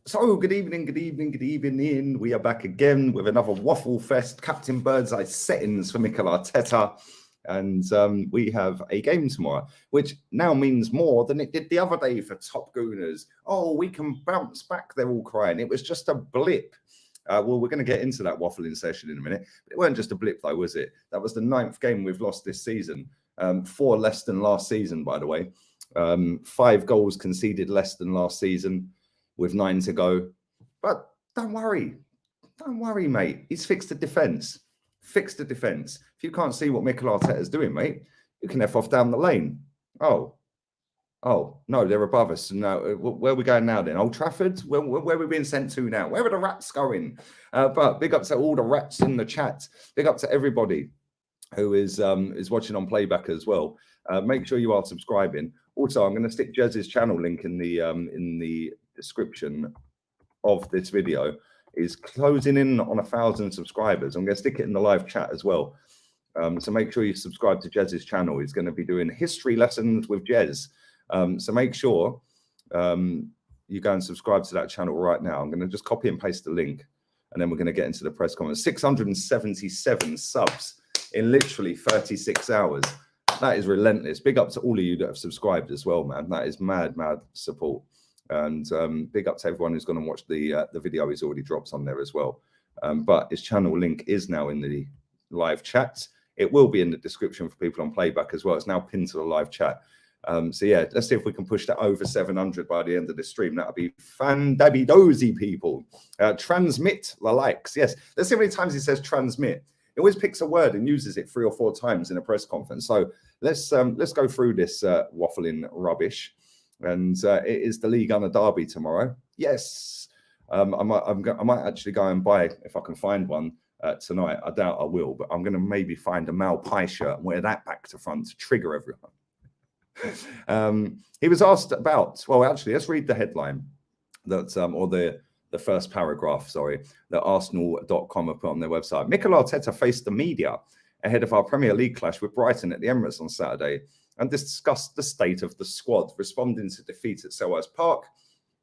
So, good evening, good evening, good evening. We are back again with another Waffle Fest, Captain Birdseye settings for Mikel Arteta. And we have a game tomorrow, which now means more than it did the other day for Top Gooners. Oh, we can bounce back, they're all crying. It was just a blip. Well, we're going to get into that waffling session in a minute. But it weren't just a blip, though, was it? That was the 9th game we've lost this season. 4 less than last season, by the way. 5 goals conceded less than last season, with 9 to go. But don't worry, mate. He's fixed the defence. Fixed the defence. If you can't see what Mikel Arteta's doing, mate, you can F off down the lane. Oh, no, they're above us. Now, where are we going now then? Old Trafford? Where are we being sent to now? Where are the rats going? But big up to all the rats in the chat. Big up to everybody who is watching on playback as well. Make sure you are subscribing. Also, I'm going to stick Jez's channel link in the description of this video. Is closing in on 1,000 subscribers. I'm going to stick it in the live chat as well. So make sure you subscribe to Jez's channel. He's going to be doing history lessons with Jez. So make sure you go and subscribe to that channel right now. I'm going to just copy and paste the link, and then we're going to get into the press conference. 677 subs in literally 36 hours. That is relentless. Big up to all of you that have subscribed as well, man. That is mad support. And big up to everyone who's going to watch the video. He's already dropped on there as well. But his channel link is now in the live chat. It will be in the description for people on playback as well. It's now pinned to the live chat. So yeah, let's see if we can push that over 700 by the end of the stream. That'll be fan-dabby-dozy, people. Transmit the likes. Yes, let's see how many times he says transmit. He always picks a word and uses it 3 or 4 times in a press conference. So let's go through this waffling rubbish. And it is the League Honor Derby tomorrow. Yes, I might actually go and buy, if I can find one tonight. I doubt I will, but I'm going to maybe find a Mal Pie shirt and wear that back to front to trigger everyone. He was asked about, well, actually, let's read the headline that, or the first paragraph, sorry, that Arsenal.com have put on their website. Mikel Arteta faced the media ahead of our Premier League clash with Brighton at the Emirates on Saturday, and discussed the state of the squad responding to defeat at Selhurst Park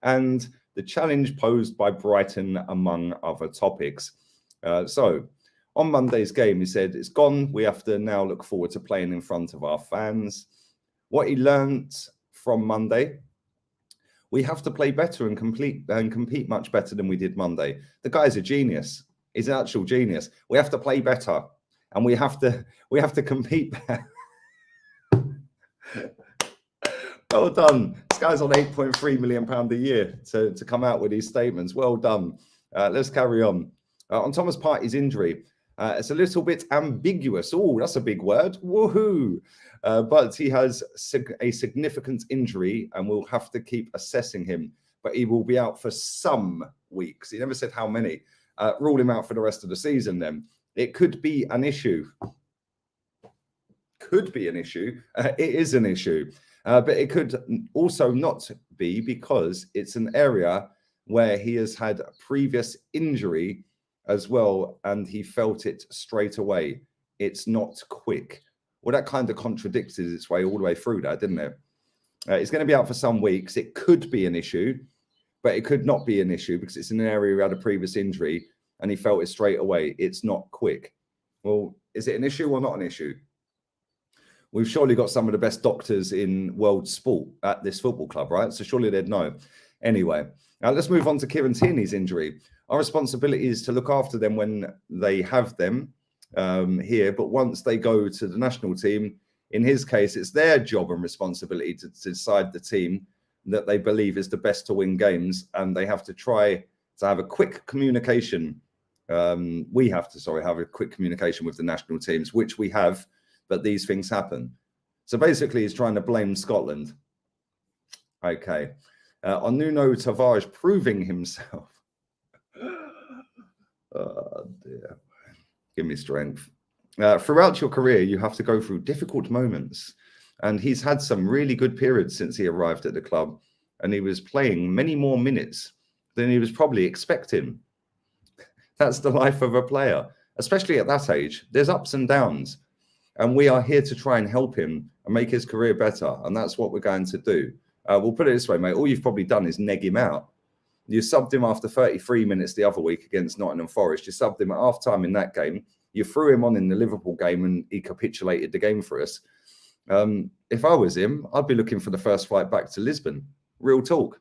and the challenge posed by Brighton, among other topics. So, on Monday's game, he said, it's gone. We have to now look forward to playing in front of our fans. What he learned from Monday, we have to play better and compete much better than we did Monday. The guy's a genius. He's an actual genius. We have to play better, and we have to compete better. Well done. This guy's on £8.3 million a year to come out with these statements. Well done. Let's carry on. On Thomas Partey's injury, it's a little bit ambiguous. Oh, that's a big word. Woohoo. But he has a significant injury and we'll have to keep assessing him. But he will be out for some weeks. He never said how many. Rule him out for the rest of the season then. It could be an issue. Could be an issue. It is an issue. But it could also not be, because it's an area where he has had previous injury as well, and he felt it straight away. It's not quick. Well, that kind of contradicted its way all the way through that, didn't it? It's going to be out for some weeks. It could be an issue, but it could not be an issue because it's in an area where he had a previous injury and he felt it straight away. It's not quick. Well, is it an issue or not an issue? We've surely got some of the best doctors in world sport at this football club, right? So surely they'd know. Anyway, now let's move on to Kieran Tierney's injury. Our responsibility is to look after them when they have them here. But once they go to the national team, in his case, it's their job and responsibility to decide the team that they believe is the best to win games. And they have to try to have a quick communication. We have to, have a quick communication with the national teams, which we have. But these things happen. So basically, he's trying to blame Scotland. Okay. On Nuno Tavares proving himself. Oh, dear. Give me strength. Throughout your career, you have to go through difficult moments. And he's had some really good periods since he arrived at the club. And he was playing many more minutes than he was probably expecting. That's the life of a player, especially at that age. There's ups and downs. And we are here to try and help him and make his career better. And that's what we're going to do. We'll put it this way, mate. All you've probably done is neg him out. You subbed him after 33 minutes the other week against Nottingham Forest. You subbed him at half-time in that game. You threw him on in the Liverpool game and he capitulated the game for us. If I was him, I'd be looking for the first flight back to Lisbon. Real talk.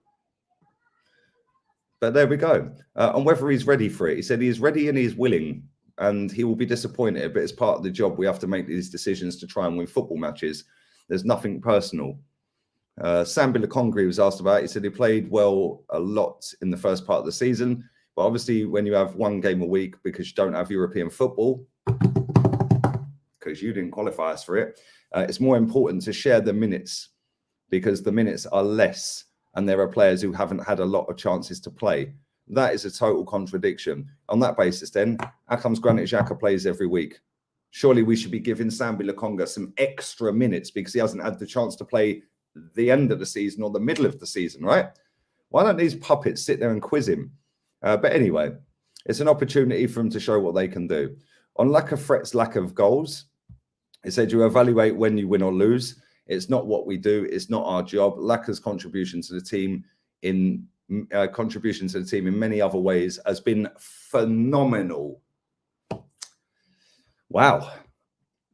But there we go. And whether he's ready for it, he said he is ready and he is willing, and he will be disappointed. But as part of the job, we have to make these decisions to try and win football matches. There's nothing personal. Sambi Lakongri was asked about it. He said he played well a lot in the first part of the season. But obviously, when you have one game a week because you don't have European football, because you didn't qualify us for it, it's more important to share the minutes because the minutes are less and there are players who haven't had a lot of chances to play. That is a total contradiction. On that basis, then, how comes Granit Xhaka plays every week? Surely we should be giving Sambi Lokonga some extra minutes because he hasn't had the chance to play the end of the season or the middle of the season, right? Why don't these puppets sit there and quiz him? But anyway, it's an opportunity for them to show what they can do. On lack of threats, lack of goals, it said you evaluate when you win or lose. It's not what we do. It's not our job. Laka's contribution to the team in many other ways has been phenomenal. Wow.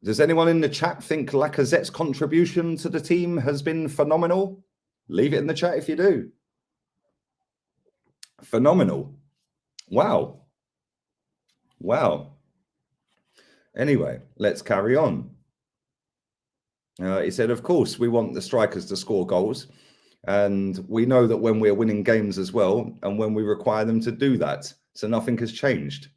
Does anyone in the chat think Lacazette's contribution to the team has been phenomenal? Leave it in the chat if you do. Phenomenal. Wow. Wow. Anyway, let's carry on. He said, of course, we want the strikers to score goals. And we know that when we're winning games as well, and when we require them to do that. So nothing has changed.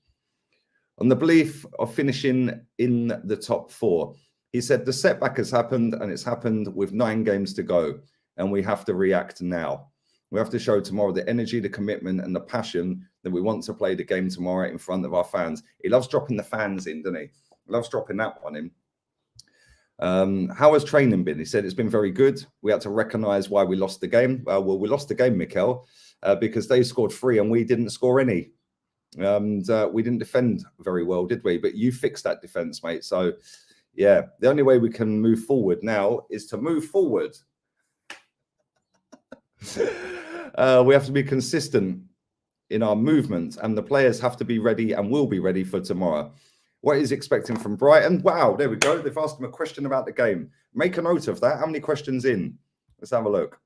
On the belief of finishing in the top four, he said, the setback has happened and it's happened with 9 games to go. And we have to react now. We have to show tomorrow the energy, the commitment and the passion that we want to play the game tomorrow in front of our fans. He loves dropping the fans in, doesn't he? He loves dropping that one in. How has training been? He said it's been very good. We had to recognize why we lost the game. Well, we lost the game, Mikel, because they scored 3 and we didn't score any. And we didn't defend very well, did we? But you fixed that defense, mate. So, yeah, the only way we can move forward now is to move forward. We have to be consistent in our movement, and the players have to be ready and will be ready for tomorrow. What is expecting from Brighton? Wow, there we go. They've asked him a question about the game. Make a note of that. How many questions in? Let's have a look.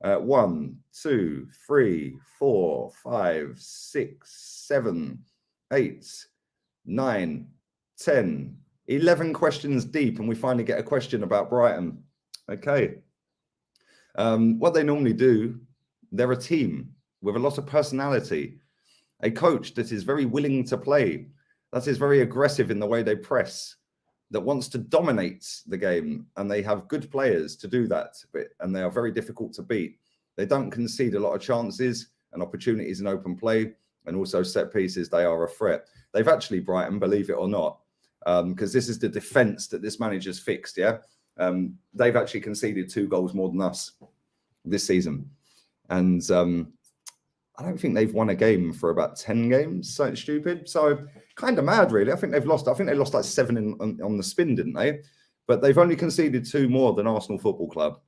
1, 2, 3, 4, 5, 6, 7, 8, 9, 10, 11 questions deep, and we finally get a question about Brighton. Okay. What they normally do, they're a team with a lot of personality, a coach that is very willing to play, that is very aggressive in the way they press, that wants to dominate the game, and they have good players to do that, and they are very difficult to beat. They don't concede a lot of chances and opportunities in open play, and also set pieces. They are a threat. They've actually, Brighton, believe it or not, because this is the defence that this manager's fixed, yeah? They've actually conceded 2 goals more than us this season. And I don't think they've won a game for about 10 games. So it's stupid. So kind of mad, really. I think they lost like 7 on the spin, didn't they? But they've only conceded 2 more than Arsenal Football Club.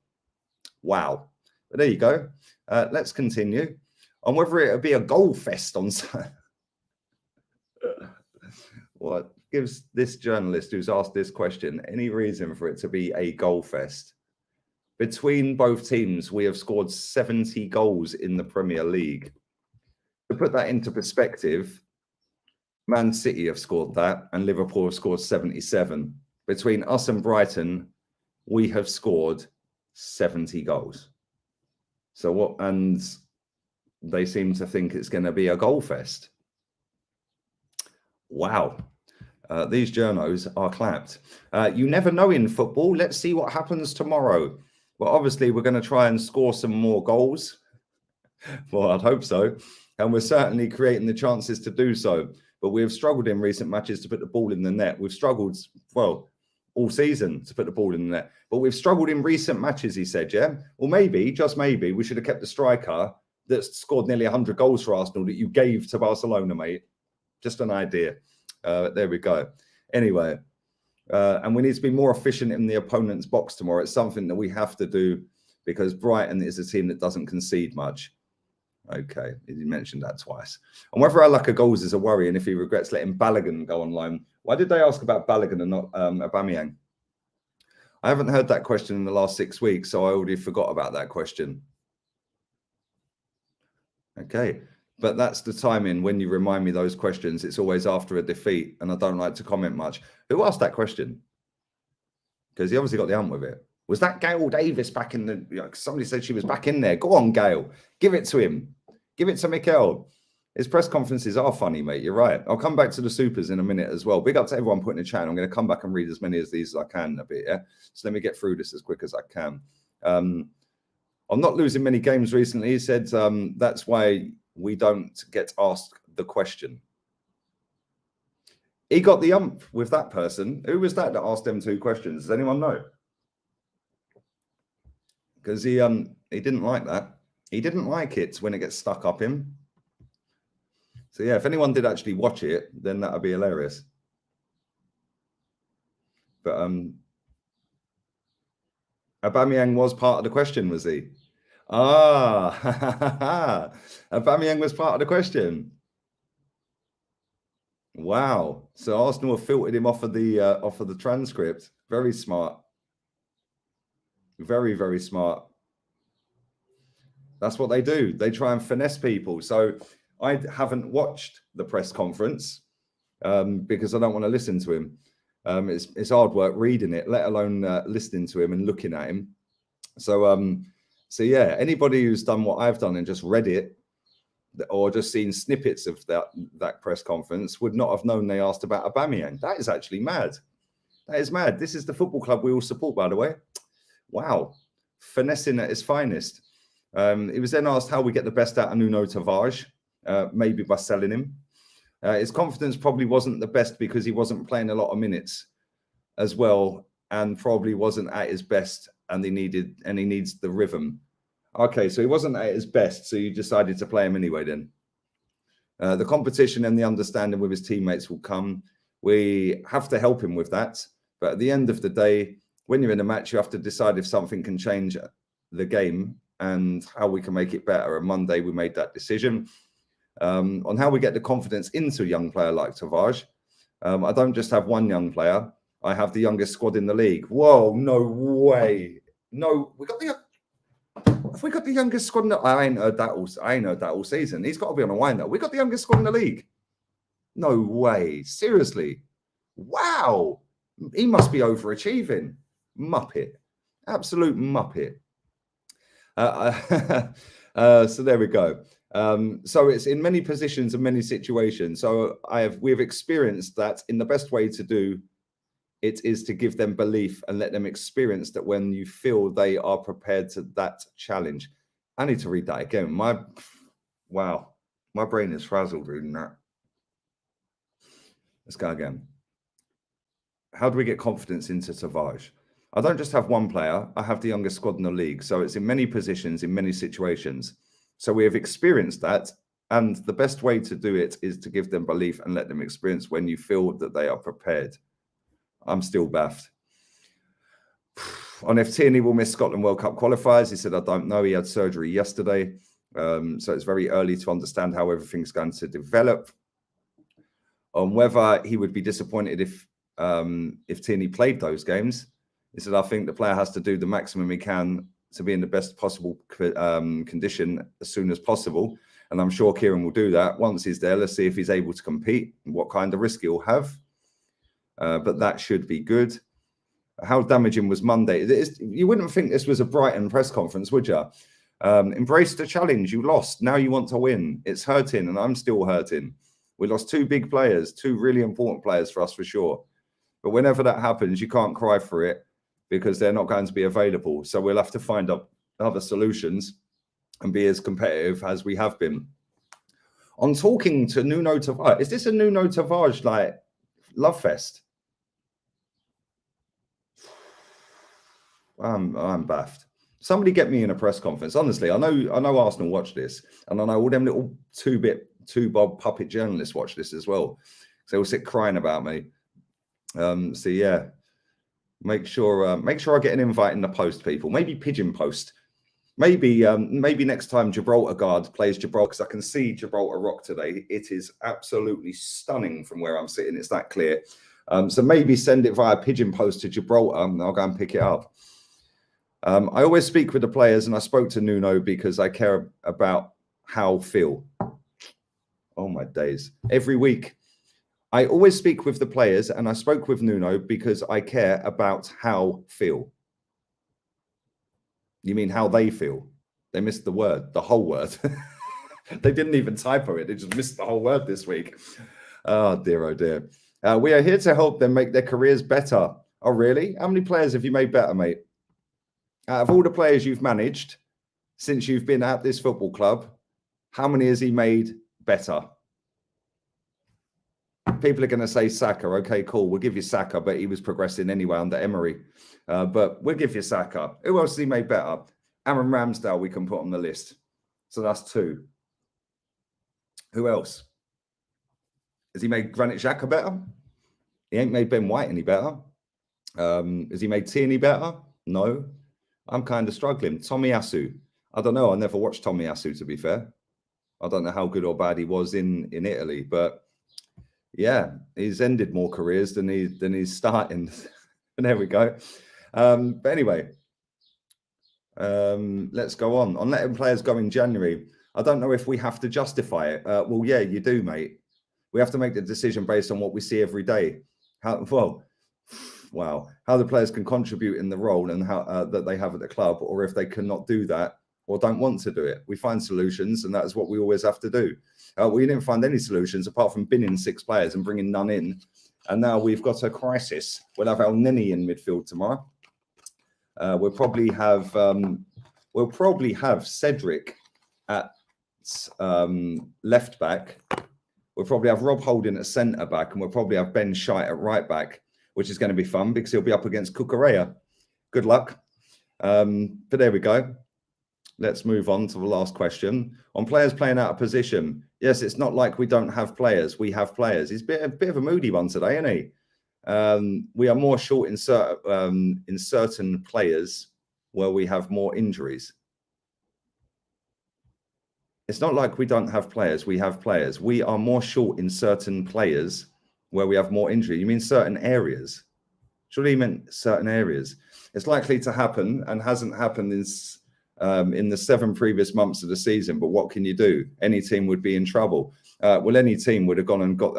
Wow. But there you go. Let's continue. On whether it'll be a goal fest on what gives this journalist who's asked this question any reason for it to be a goal fest? Between both teams, we have scored 70 goals in the Premier League. To put that into perspective, Man City have scored that and Liverpool have scored 77. Between us and Brighton, we have scored 70 goals. So what? And they seem to think it's going to be a goal fest. Wow. These journos are clapped. You never know in football. Let's see what happens tomorrow. Well, obviously, we're going to try and score some more goals. Well, I'd hope so. And we're certainly creating the chances to do so. But we've struggled in recent matches to put the ball in the net. We've struggled, well, all season to put the ball in the net. But we've struggled in recent matches, he said, yeah? Well, maybe, just maybe, we should have kept the striker that scored nearly 100 goals for Arsenal that you gave to Barcelona, mate. Just an idea. There we go. Anyway, and we need to be more efficient in the opponent's box tomorrow. It's something that we have to do because Brighton is a team that doesn't concede much. Okay, he mentioned that twice. And whether our lack of goals is a worry, and if he regrets letting Balogun go on loan. Why did they ask about Balogun and not Aubameyang? I haven't heard that question in the last 6 weeks, so I already forgot about that question. Okay, but that's the timing when you remind me those questions. It's always after a defeat, and I don't like to comment much. Who asked that question? Because he obviously got the hump with it. Was that Gail Davis back in the... somebody said she was back in there. Go on, Gail. Give it to him. Give it to Mikel. His press conferences are funny, mate. You're right. I'll come back to the supers in a minute as well. Big up to everyone putting in the chat. I'm going to come back and read as many of these as I can a bit, yeah? So let me get through this as quick as I can. I'm not losing many games recently. He said that's why we don't get asked the question. He got the ump with that person. Who was that asked them 2 questions? Does anyone know? Because he didn't like that. He didn't like it when it gets stuck up him. So yeah, if anyone did actually watch it, then that would be hilarious. But Aubameyang was part of the question, was he? Ah, Aubameyang was part of the question. Wow. So Arsenal have filtered him off of the transcript. Very smart. Very, very smart. That's what they do. They try and finesse people. So I haven't watched the press conference because I don't want to listen to him. It's hard work reading it, let alone listening to him and looking at him. So yeah, anybody who's done what I've done and just read it or just seen snippets of that press conference would not have known they asked about Aubameyang. That is actually mad. That is mad. This is the football club we all support, by the way. Wow. Finessing at its finest. He was then asked how we get the best out of Nuno Tavares. Maybe by selling him. His confidence probably wasn't the best because he wasn't playing a lot of minutes as well, and probably wasn't at his best, and he needs the rhythm. Okay, so he wasn't at his best, so you decided to play him anyway then. The competition and the understanding with his teammates will come. We have to help him with that, but at the end of the day, when you're in a match, you have to decide if something can change the game and how we can make it better. On Monday, we made that decision. On how we get the confidence into a young player like Tavares. I don't just have one young player. I have the youngest squad in the league. Whoa, no way. No, have we got the youngest squad? I ain't heard that all season. He's got to be on a wind though. We got the youngest squad in the league. No way. Seriously. Wow. He must be overachieving. Muppet. Absolute Muppet. So there we go. So it's in many positions and many situations. So we've experienced that in the best way to do it is to give them belief and let them experience that when you feel they are prepared to that challenge. I need to read that again. Wow, my brain is frazzled reading that. Let's go again. How do we get confidence into Tavares? I don't just have one player. I have the youngest squad in the league. So it's in many positions, in many situations. So we have experienced that. And the best way to do it is to give them belief and let them experience when you feel that they are prepared. I'm still baffed. On if Tierney will miss Scotland World Cup qualifiers, he said, I don't know. He had surgery yesterday. So it's very early to understand how everything's going to develop. On whether he would be disappointed if Tierney played those games, he said, I think the player has to do the maximum he can to be in the best possible condition as soon as possible. And I'm sure Kieran will do that. Once he's there, let's see if he's able to compete and what kind of risk he'll have. But that should be good. How damaging was Monday? You wouldn't think this was a Brighton press conference, would you? Embrace the challenge. You lost. Now you want to win. It's hurting, and I'm still hurting. We lost 2 big players, 2 really important players for us for sure. But whenever that happens, you can't cry for it because they're not going to be available. So we'll have to find other solutions and be as competitive as we have been. On talking to Nuno Tavares, is this a Nuno Tavares like love fest? I'm baffed. Somebody get me in a press conference. Honestly, I know Arsenal watch this, and I know all them little two-bob puppet journalists watch this as well. So they'll sit crying about me. So yeah, make sure I get an invite in the post, people. Maybe pigeon post. Maybe next time Gibraltar guard plays Gibraltar, because I can see Gibraltar Rock today. It is absolutely stunning from where I'm sitting. It's that clear. So maybe send it via pigeon post to Gibraltar, and I'll go and pick it up. I always speak with the players, and I spoke to Nuno because I care about how feel. Oh my days! Every week, I always speak with the players, and I spoke with Nuno because I care about how feel. You mean how they feel? They missed the word, the whole word. They didn't even typo it. They just missed the whole word this week. Oh dear, oh dear. We are here to help them make their careers better. Oh, really? How many players have you made better, mate? Out of all the players you've managed since you've been at this football club, how many has he made better? People are going to say Saka. Okay, cool. We'll give you Saka, but he was progressing anyway under Emery. But we'll give you Saka. Who else has he made better? Aaron Ramsdale we can put on the list. So that's 2. Who else? Has he made Granit Xhaka better? He ain't made Ben White any better. Has he made Tierney better? No. I'm kind of struggling. Tomiyasu. I don't know. I never watched Tomiyasu, to be fair. I don't know how good or bad he was in Italy, but yeah, he's ended more careers than he's starting. And there we go. But anyway, let's go on. On letting players go in January, I don't know if we have to justify it. Well, yeah, you do, mate. We have to make the decision based on what we see every day. How the players can contribute in the role and how that they have at the club, or if they cannot do that or don't want to do it. We find solutions, and that's what we always have to do. We didn't find any solutions apart from binning 6 players and bringing none in. And now we've got a crisis. We'll have El Neni in midfield tomorrow. We'll probably have Cedric at left back. We'll probably have Rob Holding at centre back, and we'll probably have Ben Shite at right back, which is going to be fun because he'll be up against Cucurella. Good luck. But there we go. Let's move on to the last question. On players playing out of position. Yes, it's not like we don't have players. We have players. He's a bit of a moody one today, isn't he? We are more short in certain players where we have more injuries. It's not like we don't have players. We have players. We are more short in certain players where we have more injury. You mean certain areas? Surely you meant certain areas. It's likely to happen and hasn't happened in the 7 previous months of the season. But what can you do? Any team would be in trouble. Well, any team would have gone and got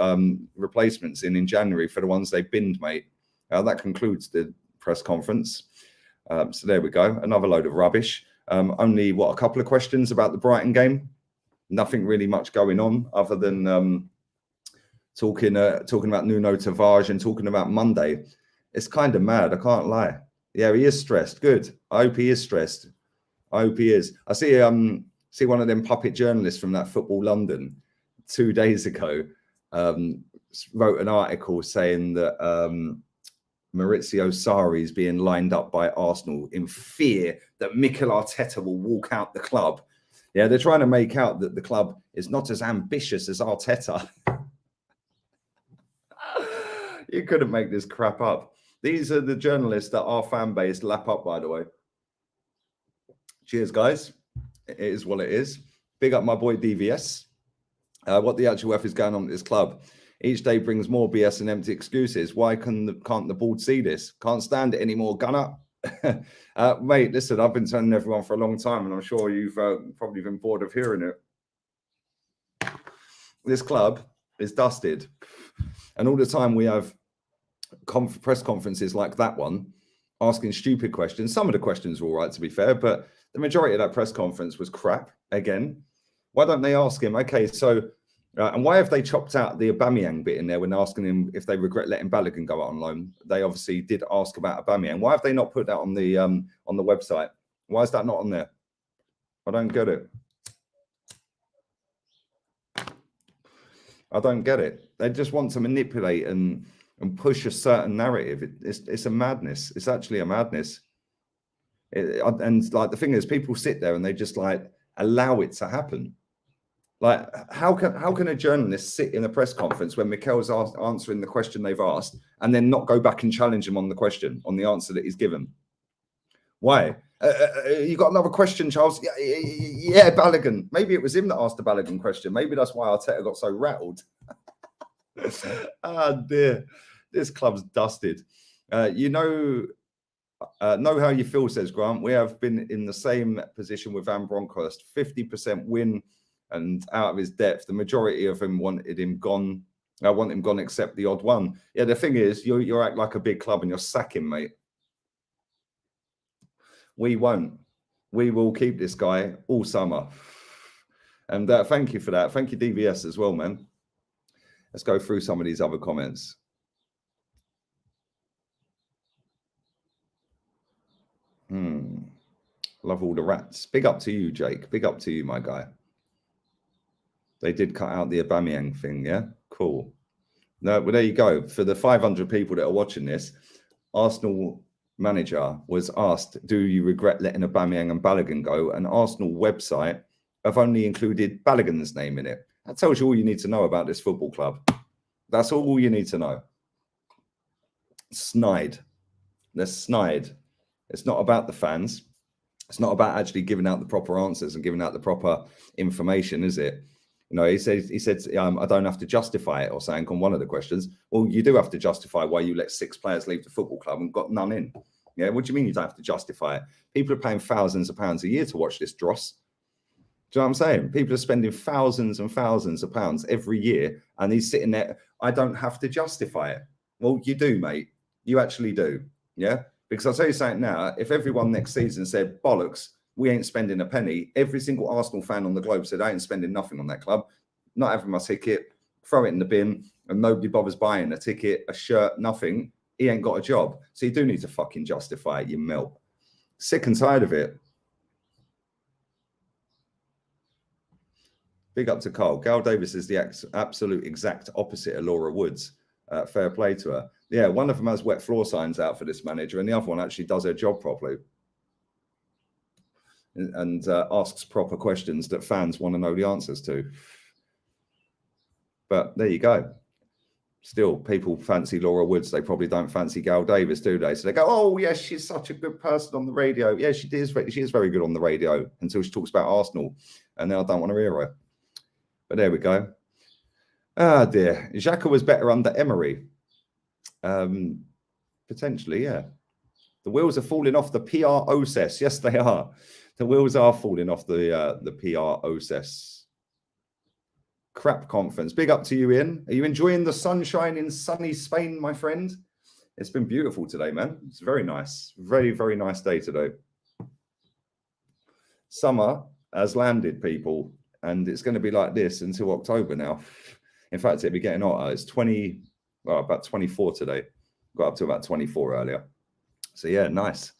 replacements in January for the ones they binned, mate. That concludes the press conference. So there we go. Another load of rubbish. Only, a couple of questions about the Brighton game. Nothing really much going on other than talking about Nuno Tavares and talking about Monday. It's kind of mad. I can't lie. Yeah, he is stressed. Good. I hope he is stressed. I hope he is. I see one of them puppet journalists from that Football London 2 days ago wrote an article saying that Maurizio Sarri is being lined up by Arsenal in fear that Mikel Arteta will walk out the club. Yeah, they're trying to make out that the club is not as ambitious as Arteta. You couldn't make this crap up. These are the journalists that our fan base lap up, by the way. Cheers, guys. It is what it is. Big up my boy DVS. What the actual F is going on at this club? Each day brings more BS and empty excuses. Why can't the board see this? Can't stand it anymore, Gunner. Mate, listen, I've been telling everyone for a long time, and I'm sure you've probably been bored of hearing it. This club is dusted. And all the time we have press conferences like that one, asking stupid questions. Some of the questions were all right, to be fair, but the majority of that press conference was crap again. Why don't they ask him, okay, so, and why have they chopped out the Aubameyang bit in there when asking him if they regret letting Balogun go out on loan? They obviously did ask about Aubameyang. Why have they not put that on the website? Why is that not on there? I don't get it. I don't get it. They just want to manipulate and push a certain narrative. It's a madness. It's actually a madness. And like the thing is, people sit there and they just like allow it to happen. Like, how can a journalist sit in a press conference when Mikel's answering the question they've asked and then not go back and challenge him on the question, on the answer that he's given? Why? You got another question, Charles? Yeah, Balogun. Maybe it was him that asked the Balogun question. Maybe that's why Arteta got so rattled. Ah, dear. This club's dusted. You know how you feel, says Grant. We have been in the same position with Van Bronckhorst. 50% win and out of his depth. The majority of them wanted him gone. I want him gone except the odd one. Yeah, the thing is, you act like a big club and you're sacking, mate. We won't. We will keep this guy all summer. And thank you for that. Thank you, DVS, as well, man. Let's go through some of these other comments. Love all the rats. Big up to you, Jake. Big up to you, my guy. They did cut out the Aubameyang thing, yeah? Cool. No, well, there you go. For the 500 people that are watching this, Arsenal manager was asked, do you regret letting Aubameyang and Balogun go? And Arsenal website have only included Balogun's name in it. That tells you all you need to know about this football club. That's all you need to know. Snide. They're snide. It's not about the fans. It's not about actually giving out the proper answers and giving out the proper information, is it? You know, he said, I don't have to justify it or something on one of the questions. Well, you do have to justify why you let 6 players leave the football club and got none in. Yeah, what do you mean you don't have to justify it? People are paying thousands of pounds a year to watch this dross. Do you know what I'm saying? People are spending thousands and thousands of pounds every year, and he's sitting there, I don't have to justify it. Well, you do, mate. You actually do. Yeah? Because I'll tell you something now, if everyone next season said, bollocks, we ain't spending a penny, every single Arsenal fan on the globe said, I ain't spending nothing on that club, not having my ticket, throw it in the bin, and nobody bothers buying a ticket, a shirt, nothing, he ain't got a job. So you do need to fucking justify it, you melt. Sick and tired of it. Big up to Carl. Gal Davis is the absolute exact opposite of Laura Woods. Fair play to her. Yeah, one of them has wet floor signs out for this manager, and the other one actually does her job properly and asks proper questions that fans want to know the answers to. But there you go. Still, people fancy Laura Woods. They probably don't fancy Gal Davis, do they? So they go, oh, yes, she's such a good person on the radio. Yeah, she is very good on the radio until she talks about Arsenal, and now I don't want to hear her. But there we go. Ah, dear. Xhaka was better under Emery. Potentially, yeah. The wheels are falling off the PROCESS. Yes, they are. The wheels are falling off the PROCESS. Crap conference. Big up to you, Ian. Are you enjoying the sunshine in sunny Spain, my friend? It's been beautiful today, man. It's very nice. Very, very nice day today. Summer has landed, people, and it's going to be like this until October now. In fact, it'll be getting hotter. It's about 24 today. Got up to about 24 earlier. So yeah, nice.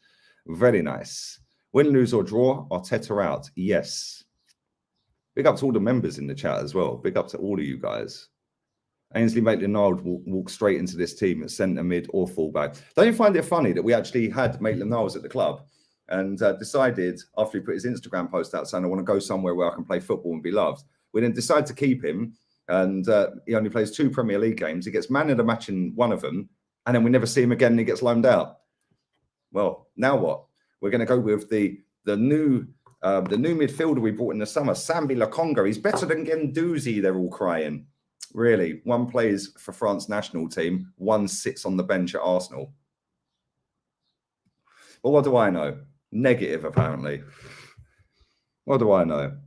Very nice. Win, lose or draw, Arteta out. Yes. Big up to all the members in the chat as well. Big up to all of you guys. Ainsley Maitland-Niles will walk straight into this team at centre, mid or fullback. Don't you find it funny that we actually had Maitland-Niles at the club and decided after he put his Instagram post out saying, I want to go somewhere where I can play football and be loved. We then decide to keep him, and he only plays 2 Premier League games. He gets man of the match in one of them, and then we never see him again and he gets loaned out. Well, now what? We're going to go with the new midfielder we brought in the summer, Sambi Lokonga. He's better than Guendouzi, they're all crying. Really, one plays for France national team, one sits on the bench at Arsenal. Well, what do I know? Negative, apparently. What do I know?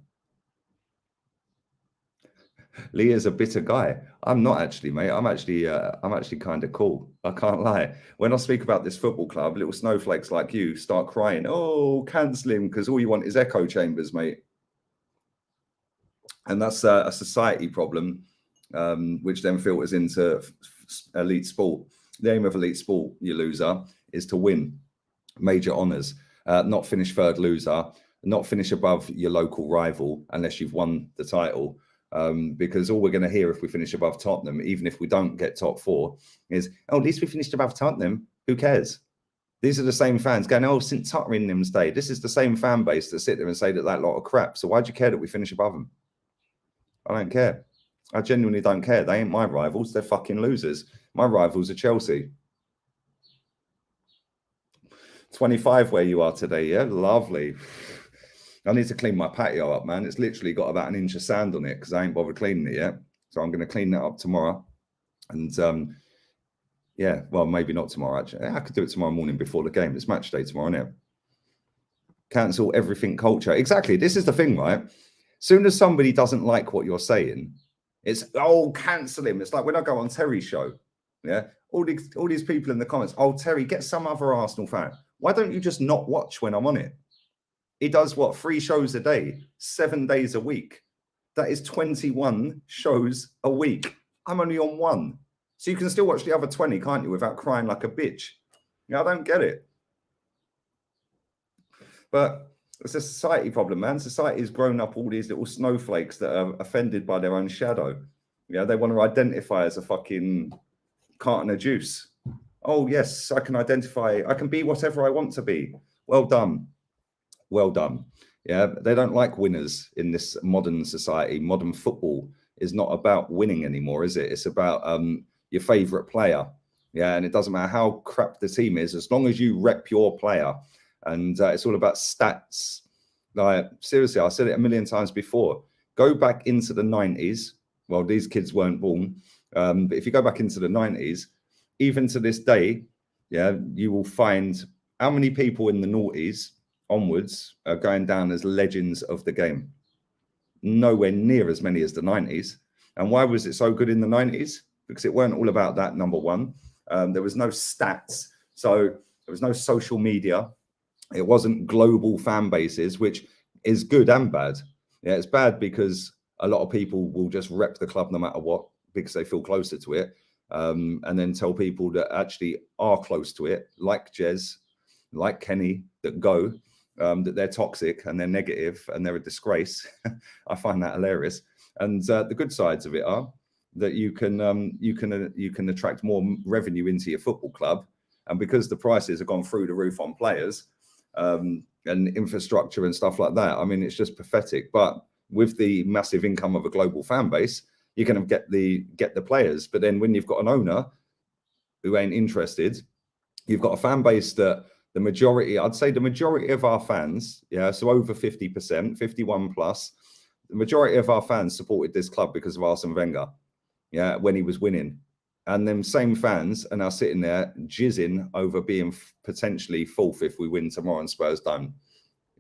Lee is a bitter guy. I'm not actually, mate. I'm actually kind of cool. I can't lie. When I speak about this football club, little snowflakes like you start crying, oh, cancel him, because all you want is echo chambers, mate. And that's a society problem, which then filters into elite sport. The aim of elite sport, you loser, is to win major honours, not finish third loser, not finish above your local rival unless you've won the title. Because all we're going to hear if we finish above Tottenham, even if we don't get top 4, is, oh, at least we finished above Tottenham. Who cares? These are the same fans going, oh, St Tottenham stayed. This is the same fan base that sit there and say that lot of crap. So why do you care that we finish above them? I don't care. I genuinely don't care. They ain't my rivals. They're fucking losers. My rivals are Chelsea. 25 where you are today, yeah? Lovely. I need to clean my patio up, man. It's literally got about an inch of sand on it because I ain't bothered cleaning it yet. So I'm going to clean that up tomorrow. And yeah, well, maybe not tomorrow, actually. I could do it tomorrow morning before the game. It's match day tomorrow, isn't it? Cancel everything culture. Exactly. This is the thing, right? Soon as somebody doesn't like what you're saying, it's, oh, cancel him. It's like when I go on Terry's show, yeah, all these people in the comments, oh, Terry, get some other Arsenal fan. Why don't you just not watch when I'm on it? He does what, 3 shows a day, 7 days a week. That is 21 shows a week. I'm only on 1. So you can still watch the other 20, can't you, without crying like a bitch? Yeah, I don't get it. But it's a society problem, man. Society has grown up all these little snowflakes that are offended by their own shadow. Yeah, they want to identify as a fucking carton of juice. Oh, yes, I can identify. I can be whatever I want to be. Well done. Well done. Yeah, they don't like winners in this modern society. Modern football is not about winning anymore, is it? It's about your favorite player. Yeah, and it doesn't matter how crap the team is, as long as you rep your player. And it's all about stats. Like, seriously, I said it a million times before. Go back into the 90s. Well, these kids weren't born. But if you go back into the 90s, even to this day, yeah, you will find how many people in the noughties onwards are going down as legends of the game. Nowhere near as many as the 90s. And why was it so good in the 90s? Because it weren't all about that, number one. There was no stats. So there was no social media. It wasn't global fan bases, which is good and bad. Yeah, it's bad because a lot of people will just rep the club no matter what because they feel closer to it. And then tell people that actually are close to it, like Jez, like Kenny, that go, that they're toxic and they're negative and they're a disgrace. I find that hilarious. And the good sides of it are that you can attract more revenue into your football club, and because the prices have gone through the roof on players and infrastructure and stuff like that, I mean, it's just pathetic. But with the massive income of a global fan base, you're going to get the players. But then when you've got an owner who ain't interested, you've got a fan base that the majority, I'd say the majority of our fans, yeah, so over 50%, 51 plus, the majority of our fans supported this club because of Arsene Wenger, yeah, when he was winning. And them same fans are now sitting there jizzing over being potentially fourth if we win tomorrow and Spurs don't.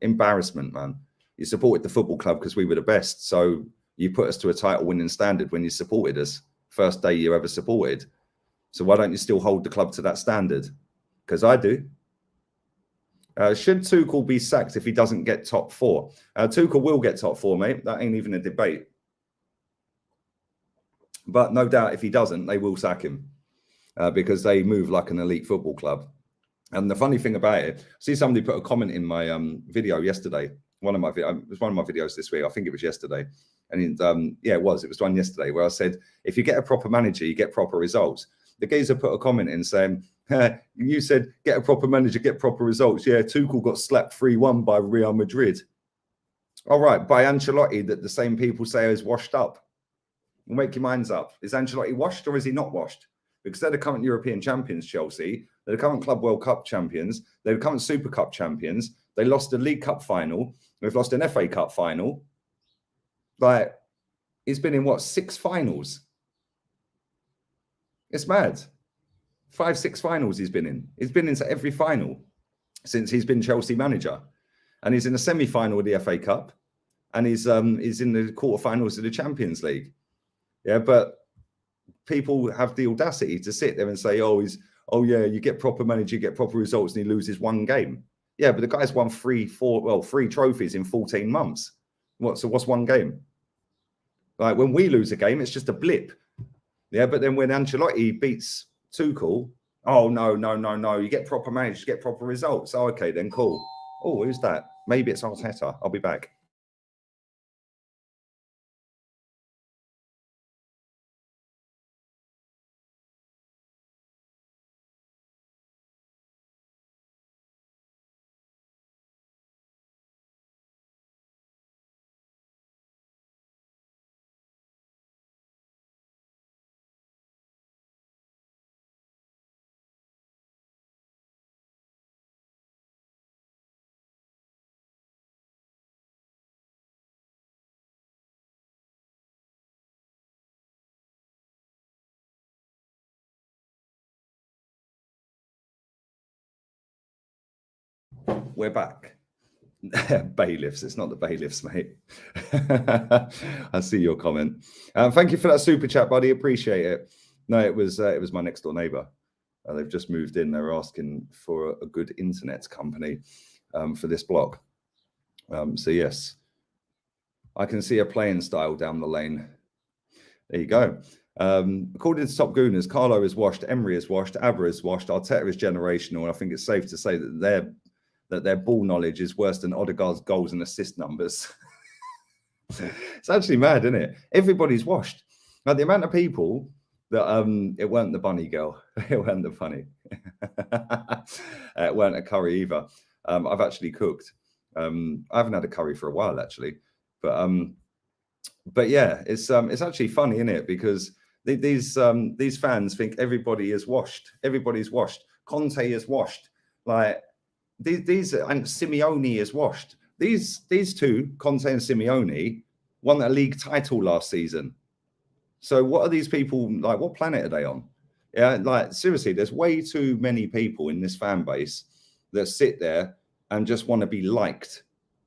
Embarrassment, man. You supported the football club because we were the best. So you put us to a title winning standard when you supported us. First day you ever supported. So why don't you still hold the club to that standard? Because I do. Should Tuchel be sacked if he doesn't get top 4? Tuchel will get top 4, mate. That ain't even a debate. But no doubt if he doesn't, they will sack him because they move like an elite football club. And the funny thing about it, see somebody put a comment in my video yesterday. It was one of my videos this week. I think it was yesterday. And yeah, it was one yesterday where I said, if you get a proper manager, you get proper results. The geezer put a comment in saying, you said get a proper manager, get proper results. Yeah, Tuchel got slapped 3-1 by Real Madrid. All right, by Ancelotti, that the same people say is washed up. We'll make your minds up. Is Ancelotti washed or is he not washed? Because they're the current European champions, Chelsea. They're the current Club World Cup champions. They're the current Super Cup champions. They lost a League Cup final. They've lost an FA Cup final. Like, he's been in, what, 6 finals? It's mad. 5, 6 finals he's been in. He's been into every final since he's been Chelsea manager. And he's in the semi-final of the FA Cup. And he's in the quarterfinals of the Champions League. Yeah, but people have the audacity to sit there and say, oh, yeah, you get proper manager, you get proper results, and he loses 1 game. Yeah, but the guy's won 3 trophies in 14 months. So what's 1 game? Like, when we lose a game, it's just a blip. Yeah, but then when Ancelotti beats Tuchel, oh, no, you get proper managers, you get proper results. Oh, okay, then cool. Oh, who's that? Maybe it's Arteta. I'll be back. we're back. Bailiffs. It's not the bailiffs, mate. I see your comment. Thank you for that super chat, buddy. Appreciate it. No, it was my next door neighbor. They've just moved in. They were asking for a good internet company for this block. So yes, I can see a playing style down the lane. There you go. According to Top Gooners, Carlo is washed, Emery is washed, Abra is washed, Arteta is generational, and I think it's safe to say that their ball knowledge is worse than Odegaard's goals and assist numbers. It's actually mad, isn't it? Everybody's washed. Like the amount of people that it weren't the bunny girl, it weren't the funny, it weren't a curry either. I've actually cooked. I haven't had a curry for a while actually, but yeah, it's actually funny, isn't it? Because these fans think everybody is washed. Everybody's washed. Conte is washed. Like these and Simeone is washed. These two, Conte and Simeone, won a league title last season. So what are these people like? What planet are they on? Yeah, like seriously, there's way too many people in this fan base that sit there and just want to be liked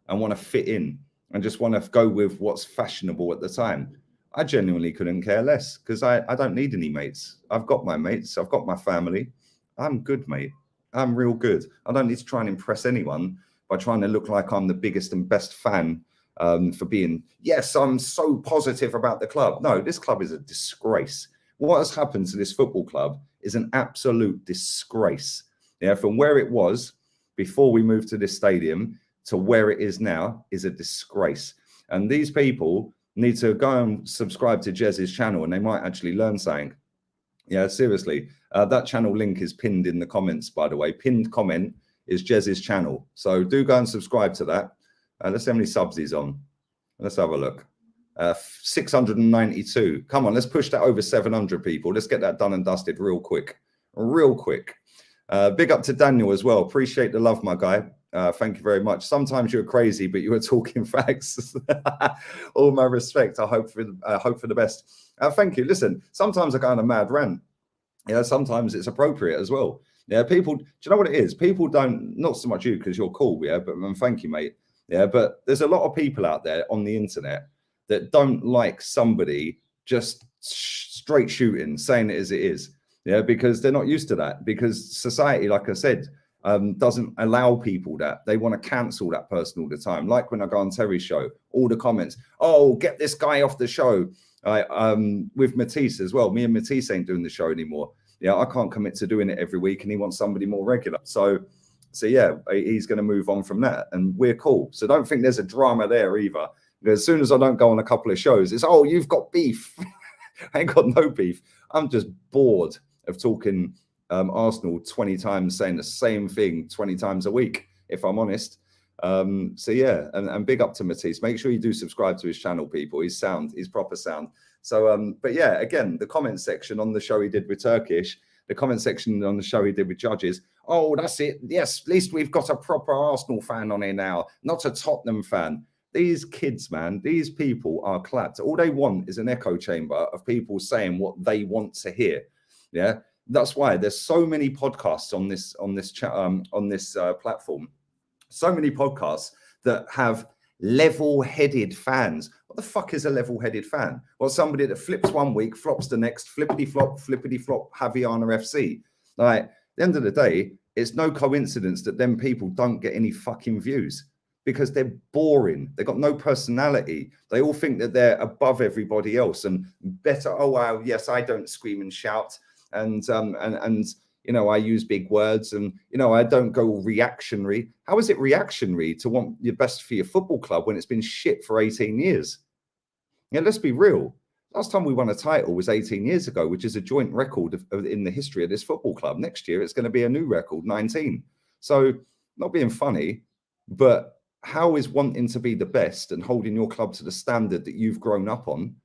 and want to fit in and just want to go with what's fashionable at the time. I genuinely couldn't care less because I don't need any mates. I've got my mates. I've got my family. I'm good, mate. I'm real good. I don't need to try and impress anyone by trying to look like I'm the biggest and best fan for being, yes, I'm so positive about the club. No, this club is a disgrace. What has happened to this football club is an absolute disgrace. Yeah, from where it was before we moved to this stadium to where it is now is a disgrace. And these people need to go and subscribe to Jez's channel and they might actually learn something. Yeah, seriously. That channel link is pinned in the comments, by the way. Pinned comment is Jez's channel. So do go and subscribe to that. Let's see how many subs he's on. Let's have a look. 692. Come on, let's push that over 700 people. Let's get that done and dusted real quick. Real quick. Big up to Daniel as well. Appreciate the love, my guy. Thank you very much. Sometimes you're crazy, but you were talking facts. All my respect. I hope for the best. Thank you. Listen, sometimes I go on a mad rant. Yeah, sometimes it's appropriate as well. Yeah, people. Do you know what it is? People don't. Not so much you because you're cool. Yeah, but thank you, mate. Yeah, but there's a lot of people out there on the internet that don't like somebody just straight shooting, saying it as it is. Yeah, because they're not used to that. Because society, like I said, doesn't allow people that. They want to cancel that person all the time. Like when I go on Terry's show, all the comments, oh, get this guy off the show. With Matisse as well. Me and Matisse ain't doing the show anymore. Yeah, I can't commit to doing it every week and he wants somebody more regular. So yeah, he's going to move on from that and we're cool. So don't think there's a drama there either. Because as soon as I don't go on a couple of shows, it's, oh, you've got beef. I ain't got no beef. I'm just bored of talking Arsenal 20 times, saying the same thing 20 times a week, if I'm honest. So yeah, and big up to Matisse. Make sure you do subscribe to his channel, people. He's sound, he's proper sound. So, but yeah, again, the comment section on the show he did with Turkish, the comment section on the show he did with Judges. Oh, that's it. Yes, at least we've got a proper Arsenal fan on here now, not a Tottenham fan. These kids, man, these people are clapped. All they want is an echo chamber of people saying what they want to hear. Yeah, that's why there's so many podcasts on this platform. So many podcasts that have level-headed fans. What the fuck is a level-headed fan? Well, somebody that flips one week, flops the next, flippity-flop, Javiana FC. Like, at the end of the day, it's no coincidence that them people don't get any fucking views because they're boring. They've got no personality. They all think that they're above everybody else and better. Oh, wow, yes, I don't scream and shout. And you know, I use big words and, you know, I don't go reactionary. How is it reactionary to want your best for your football club when it's been shit for 18 years? Yeah, let's be real. Last time we won a title was 18 years ago, which is a joint record in the history of this football club. Next year, it's going to be a new record, 19. So not being funny, but how is wanting to be the best and holding your club to the standard that you've grown up on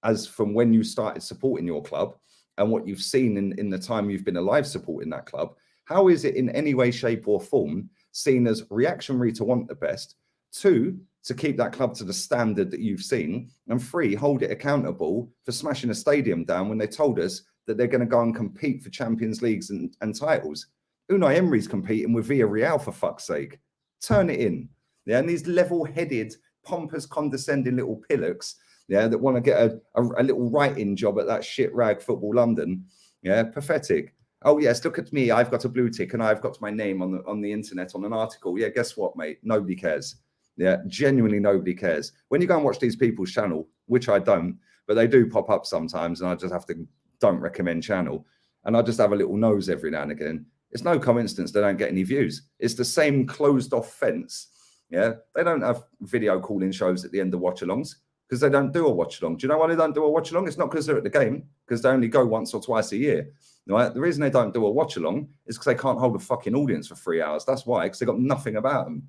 as from when you started supporting your club and what you've seen in the time you've been alive supporting that club, how is it in any way, shape or form seen as reactionary to want the best, 2, to keep that club to the standard that you've seen, and 3, hold it accountable for smashing a stadium down when they told us that they're going to go and compete for Champions Leagues and titles? Unai Emery's competing with Villarreal, for fuck's sake. Turn it in. Yeah, and these level-headed, pompous, condescending little pillocks, yeah, that want to get a little writing job at that shit rag Football London. Yeah, pathetic. Oh yes, look at me. I've got a blue tick and I've got my name on the internet on an article. Yeah, guess what, mate? Nobody cares. Yeah, genuinely nobody cares. When you go and watch these people's channel, which I don't, but they do pop up sometimes, and I just have to don't recommend channel, and I just have a little nose every now and again. It's no coincidence they don't get any views. It's the same closed off fence. Yeah, they don't have video calling shows at the end of watch-alongs because they don't do a watch-along. Do you know why they don't do a watch-along? It's not because they're at the game, because they only go once or twice a year. Right? The reason they don't do a watch-along is because they can't hold a fucking audience for 3 hours. That's why, because they've got nothing about them.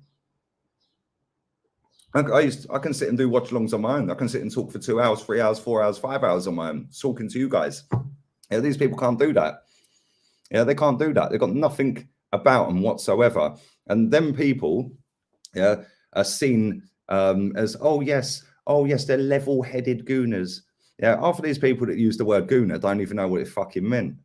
I can sit and do watch-alongs on my own. I can sit and talk for 2 hours, 3 hours, 4 hours, 5 hours on my own, talking to you guys. Yeah, these people can't do that. Yeah, they can't do that. They've got nothing about them whatsoever. And them people, yeah, are seen as, oh yes, they're level-headed gooners. Yeah, half of these people that use the word gooner don't even know what it fucking meant.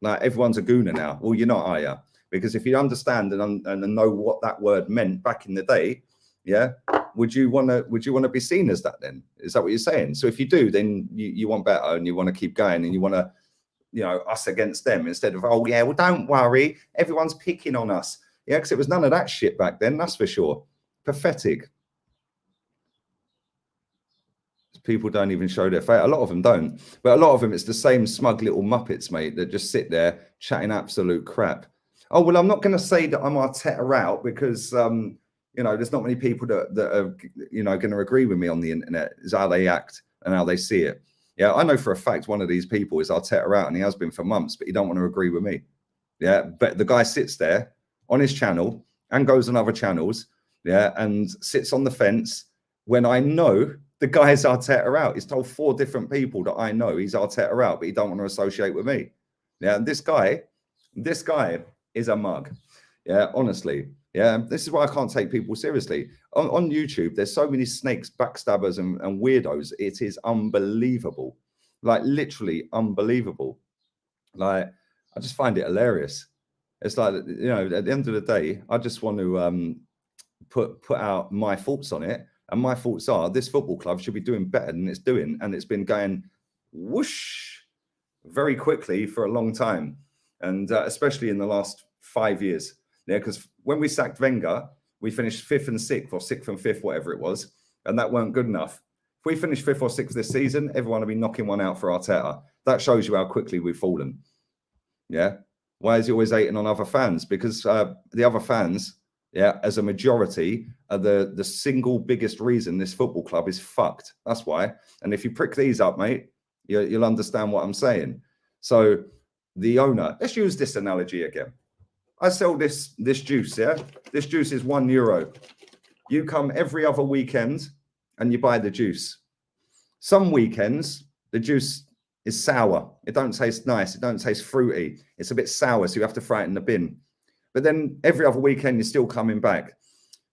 Like, everyone's a gooner now. Well, you're not, are you? Because if you understand and know what that word meant back in the day, yeah, would you want to be seen as that then? Is that what you're saying? So if you do, then you want better and you want to keep going and you want to, you know, us against them instead of, oh yeah, well, don't worry, everyone's picking on us. Yeah, because it was none of that shit back then, that's for sure. Pathetic. People don't even show their face. A lot of them don't, but a lot of them, it's the same smug little muppets, mate, that just sit there chatting absolute crap. Oh, well, I'm not going to say that I'm Arteta out because, you know, there's not many people that are, you know, going to agree with me on the internet, is how they act and how they see it. Yeah, I know for a fact one of these people is Arteta out, and he has been for months, but he don't want to agree with me. Yeah, but the guy sits there on his channel and goes on other channels, yeah, and sits on the fence when I know the guy's Arteta out. He's told 4 different people that I know he's Arteta out, but he don't want to associate with me. Yeah, and this guy is a mug. Yeah, honestly. Yeah, this is why I can't take people seriously. On YouTube, there's so many snakes, backstabbers, and weirdos. It is unbelievable. Like, literally unbelievable. Like, I just find it hilarious. It's like, you know, at the end of the day, I just want to put out my thoughts on it. And my thoughts are this football club should be doing better than it's doing. And it's been going whoosh very quickly for a long time. And especially in the last 5 years. Yeah, because when we sacked Wenger, we finished 5th and 6th, or 6th and 5th, whatever it was. And that weren't good enough. If we finish 5th or 6th this season, everyone will be knocking one out for Arteta. That shows you how quickly we've fallen. Yeah. Why is he always hating on other fans? Because the other fans, yeah, as a majority, are the single biggest reason this football club is fucked. That's why. And if you prick these up, mate, you'll understand what I'm saying. So the owner, let's use this analogy again. I sell this juice, yeah? This juice is €1. You come every other weekend and you buy the juice. Some weekends, the juice is sour. It don't taste nice. It don't taste fruity. It's a bit sour, so you have to throw it in the bin. But then every other weekend, you're still coming back.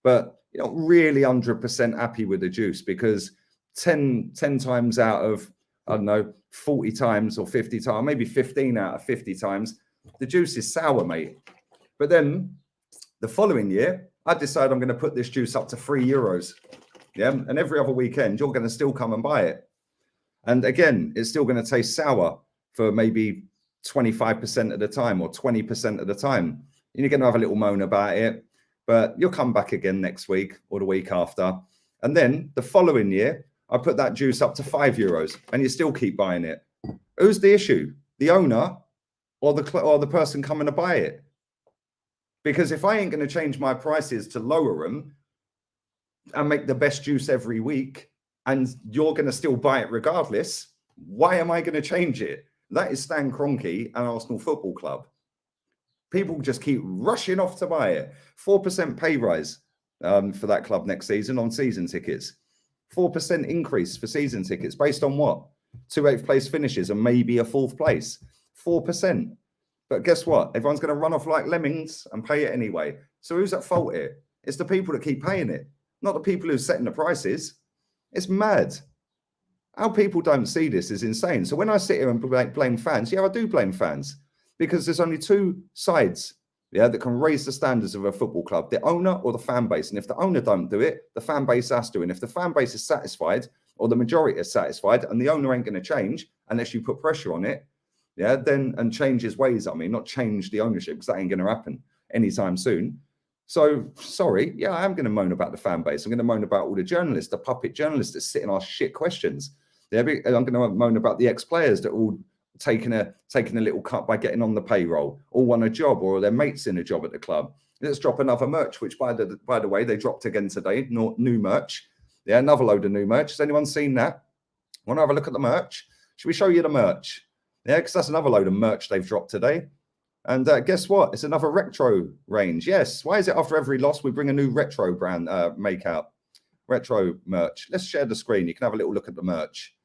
But you're not really 100% happy with the juice because 10 times out of, I don't know, 40 times or 50 times, maybe 15 out of 50 times, the juice is sour, mate. But then the following year, I decide I'm going to put this juice up to €3. Yeah. And every other weekend, you're going to still come and buy it. And again, it's still going to taste sour for maybe 25% of the time or 20% of the time. And you're going to have a little moan about it, but you'll come back again next week or the week after. And then the following year, I put that juice up to €5 and you still keep buying it. Who's the issue? The owner or the person coming to buy it? Because if I ain't going to change my prices to lower them and make the best juice every week, and you're going to still buy it regardless, why am I going to change it? That is Stan Kroenke and Arsenal Football Club. People just keep rushing off to buy it. 4% pay rise for that club next season on season tickets. 4% increase for season tickets based on what? 2 8th place finishes and maybe a 4th place. 4%. But guess what? Everyone's going to run off like lemmings and pay it anyway. So who's at fault here? It's the people that keep paying it, not the people who are setting the prices. It's mad. How people don't see this is insane. So when I sit here and blame fans, yeah, I do blame fans because there's only 2 sides yeah, that can raise the standards of a football club, the owner or the fan base. And if the owner don't do it, the fan base has to. And if the fan base is satisfied, or the majority is satisfied, and the owner ain't going to change unless you put pressure on it, yeah, then, and change his ways, I mean, not change the ownership, because that ain't going to happen anytime soon. So, sorry, yeah, I am going to moan about the fan base. I'm going to moan about all the journalists, the puppet journalists that sit and ask shit questions. Yeah, I'm going to moan about the ex-players that all taking a little cut by getting on the payroll, or won a job, or their mates in a job at the club. Let's drop another merch, which by the way, they dropped again today. New merch. Yeah, another load of new merch. Has anyone seen that? Want to have a look at the merch? Should we show you the merch? Yeah, because that's another load of merch they've dropped today. And guess what? It's another retro range. Yes. Why is it after every loss we bring a new retro brand make out? Retro merch. Let's share the screen. You can have a little look at the merch.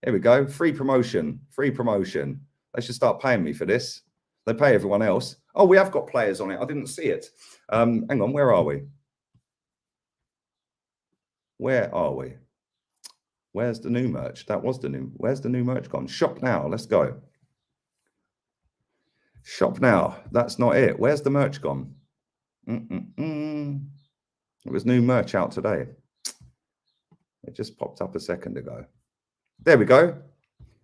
Here we go. Free promotion. Free promotion. They should start paying me for this. They pay everyone else. Oh, we have got players on it. I didn't see it. Hang on. Where are we? Where are we? Where's the new merch? That was the new. Where's the new merch gone? Shop now. Let's go. Shop now. That's not it. Where's the merch gone? It was new merch out today. It just popped up a second ago. There we go.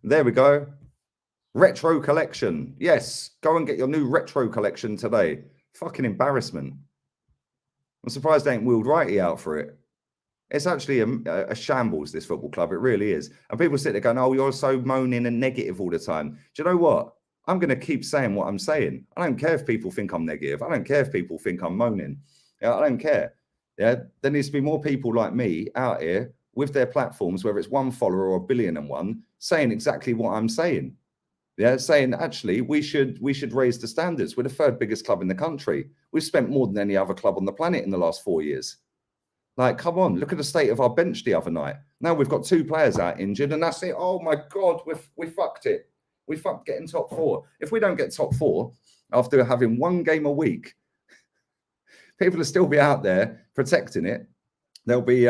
There we go. Retro collection. Yes. Go and get your new retro collection today. Fucking embarrassment. I'm surprised they ain't Willed Righty out for it. It's actually a shambles, this football club. It really is. And people sit there going, oh, you're so moaning and negative all the time. Do you know what? I'm going to keep saying what I'm saying. I don't care if people think I'm negative. I don't care if people think I'm moaning. Yeah, I don't care. Yeah, there needs to be more people like me out here with their platforms, whether it's one follower or 1,000,001, saying exactly what I'm saying. Yeah, saying actually we should raise the standards. We're the third biggest club in the country. We've spent more than any other club on the planet in the last 4 years. Like, come on, look at the state of our bench the other night. Now we've got 2 players out injured, and that's it. Oh my God, we fucked it. We fucked getting top 4. If we don't get top 4 after having 1 game a week, people will still be out there protecting it. They'll be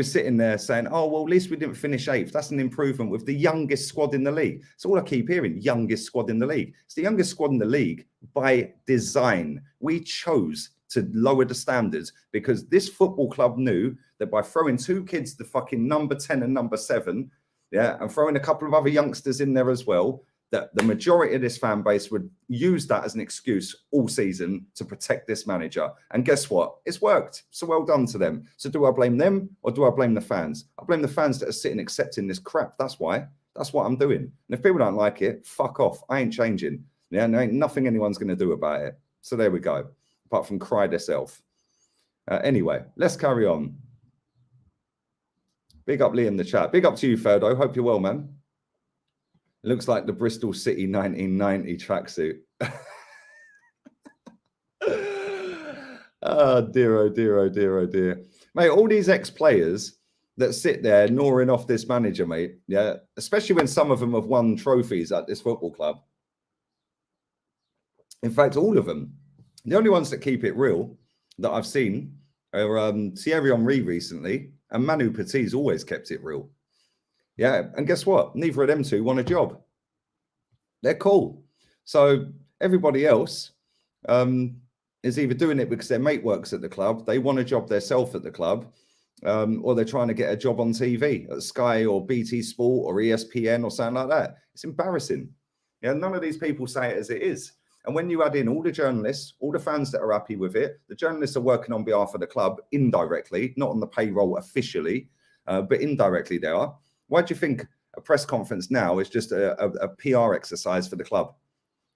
sitting there saying, oh, well, at least we didn't finish 8th. That's an improvement with the youngest squad in the league. It's all I keep hearing, youngest squad in the league. It's the youngest squad in the league by design. We chose to lower the standards because this football club knew that by throwing 2 kids, the fucking number 10 and number 7, yeah, and throwing a couple of other youngsters in there as well, that the majority of this fan base would use that as an excuse all season to protect this manager. And guess what? It's worked. So well done to them. So do I blame them or do I blame the fans? I blame the fans that are sitting accepting this crap. That's why. That's what I'm doing. And if people don't like it, fuck off. I ain't changing. Yeah, there ain't nothing anyone's going to do about it. So there we go. Apart from cry themselves. Anyway, let's carry on. Big up Lee in the chat. Big up to you, Ferdo. Hope you're well, man. It looks like the Bristol City 1990 tracksuit. Oh, dear, oh, dear, oh, dear, oh, dear. Mate, all these ex-players that sit there gnawing off this manager, mate, yeah, especially when some of them have won trophies at this football club. In fact, all of them. The only ones that keep it real that I've seen are Thierry Henry recently, and Manu Petit's always kept it real. Yeah, and guess what? Neither of them two want a job. They're cool. So everybody else is either doing it because their mate works at the club, they want a job themselves at the club, or they're trying to get a job on TV at Sky or BT Sport or ESPN or something like that. It's embarrassing. Yeah, none of these people say it as it is. And when you add in all the journalists, all the fans that are happy with it, the journalists are working on behalf of the club indirectly, not on the payroll officially, but indirectly they are. Why do you think a press conference now is just a PR exercise for the club?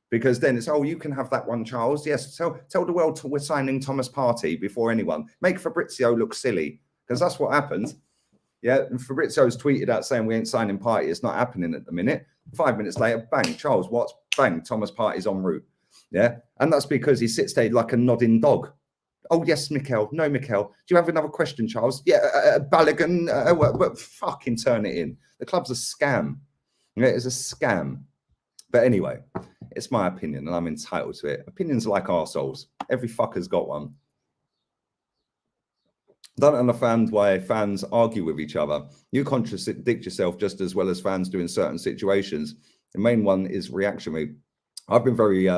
Because then it's, oh, you can have that one, Charles. Yes, tell the world we're signing Thomas Partey before anyone. Make Fabrizio look silly, because that's what happened. Yeah, and Fabrizio's tweeted out saying we ain't signing Partey. It's not happening at the minute. 5 minutes later, bang, Charles Watts, bang, Thomas Partey's en route. Yeah, and that's because he sits there like a nodding dog. Oh, yes, Mikel. No, Mikel. Do you have another question, Charles? Yeah, Balogun. But fucking turn it in. The club's a scam. Yeah, it's a scam. But anyway, it's my opinion and I'm entitled to it. Opinions are like arseholes. Every fucker's got one. Don't understand why fans argue with each other. You contradict yourself just as well as fans do in certain situations. The main one is reactionary. I've been very